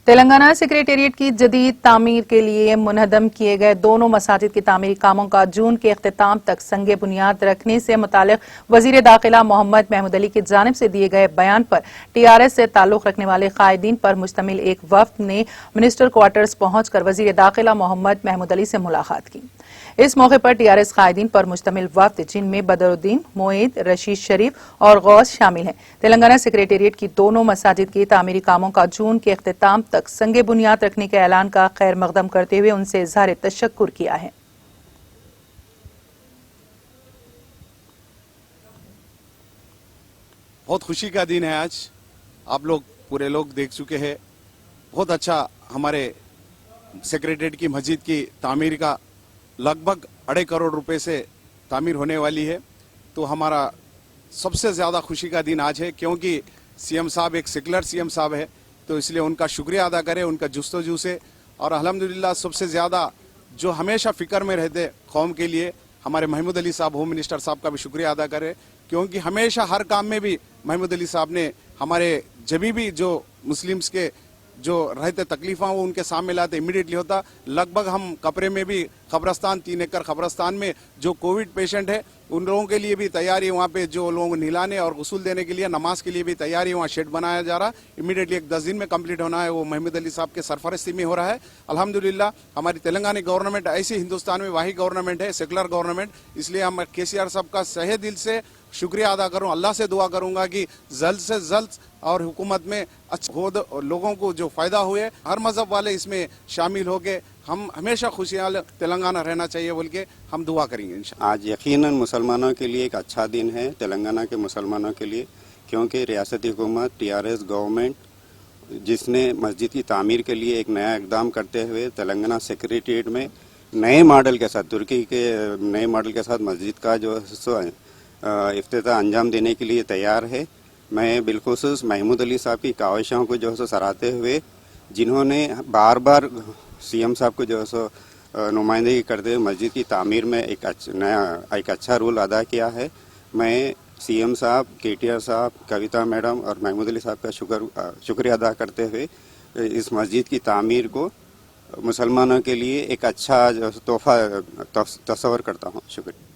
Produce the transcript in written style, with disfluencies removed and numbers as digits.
Telangana secretariat की जदीद तामीर के लिए मुनहदम किए गए दोनों मसाजिद की तामीरी कामों का जून के अख्तिताम तक संगे बुनियाद रखने से मुतालिक वजीर दाखिला मोहम्मद महमूद अली की जानिब से दिए गए बयान पर टीआरएस से ताल्लुक रखने वाले कायदीन पर मुश्तमिल एक वफ्द ने मिनिस्टर क्वार्टर्स पहुंचकर वजीर दाखिला मोहम्मद महमूद अली से मुलाकात की। इस मौके पर टीआरएस कायदीन पर मुश्तमिल वफ्द, जिनमें बदरुद्दीन, मोईद, रशीद शरीफ और गौस शामिल हैं, तेलंगाना सेक्रेटेरिएट की दोनों मसाजिद की तामीरी कामों का जून के अख्तिताम तक संगे बुनियाद रखने के ऐलान का खैर मकदम करते हुए उनसे इजहार तशक्कुर किया है। बहुत खुशी का दिन है आज। आप लोग पूरे लोग देख चुके हैं। बहुत अच्छा हमारे सेक्रेटेरिएट की मस्जिद की तामीर का लगभग 2.5 करोड़ रुपए से तामीर होने वाली है। तो हमारा सबसे ज्यादा खुशी का दिन आज है, क्योंकि सीएम साहब एक सेकुलर सीएम साहब है, तो इसलिए उनका शुक्रिया अदा करें उनका जुस्तजू से। और अल्हम्दुलिल्लाह सबसे ज्यादा जो हमेशा फिक्र में रहते कौम के लिए, हमारे महमूद अली साहब होम मिनिस्टर साहब का भी शुक्रिया अदा करें, क्योंकि हमेशा हर काम में भी महमूद अली साहब ने हमारे जभी भी जो मुस्लिम्स के जो रहते तकलीफा वो उनके सामने लाते इमीडिएटली होता। लगभग हम कपरे में भी कब्रस्तान 3 एकड़ कब्रस्तान में जो कोविड पेशेंट है उन लोगों के लिए भी तैयारी, वहाँ पे जो लोगों को नहलाने और गुस्ल देने के लिए, नमाज के लिए भी तैयारी, वहाँ शेड बनाया जा रहा। इमीडिएटली एक 10 दिन में कंप्लीट होना है। वो महमूद अली साहब के सरफरस्ती में हो रहा है। अल्हम्दुलिल्लाह हमारी तेलंगाना गवर्नमेंट ऐसी हिंदुस्तान में वाही गवर्नमेंट है, सेकुलर गवर्नमेंट। इसलिए हम केसीआर साहब का सहे दिल से शुक्रिया अदा करूं, अल्लाह से दुआ करूंगा कि जल्द से जल्द और हुकूमत में अच्छा लोगों को जो फायदा हुए, हर मजहब वाले इसमें शामिल होके हम हमेशा खुशहाल तेलंगाना रहना चाहिए बोल के हम दुआ करेंगे इंशाअल्लाह। आज यकीनन मुसलमानों के लिए एक अच्छा दिन है, तेलंगाना के मुसलमानों के लिए, क्योंकि रियासती हुकूमत टीआरएस गवर्नमेंट जिसने मस्जिद की तामीर के लिए एक नया इकदाम करते हुए तेलंगाना सेक्रेटेरिएट में नए मॉडल के साथ, तुर्की के नए मॉडल के साथ मस्जिद का जो इफ्तिताह अंजाम देने के लिए तैयार है। मैं बिलखुसूस महमूद अली साहब की काविशों को जो है सराहते हुए, जिन्होंने बार बार सीएम साहब को जो है नुमाइंदगी करते हुए मस्जिद की तामीर में एक अच्छा रोल अदा किया है, मैं सीएम साहब, केटीआर साहब, कविता मैडम और महमूद अली साहब का शुक्रिया अदा करते हुए इस मस्जिद की तामीर को मुसलमानों के लिए एक अच्छा तोहफा तस्वर करता हूँ। शुक्रिया।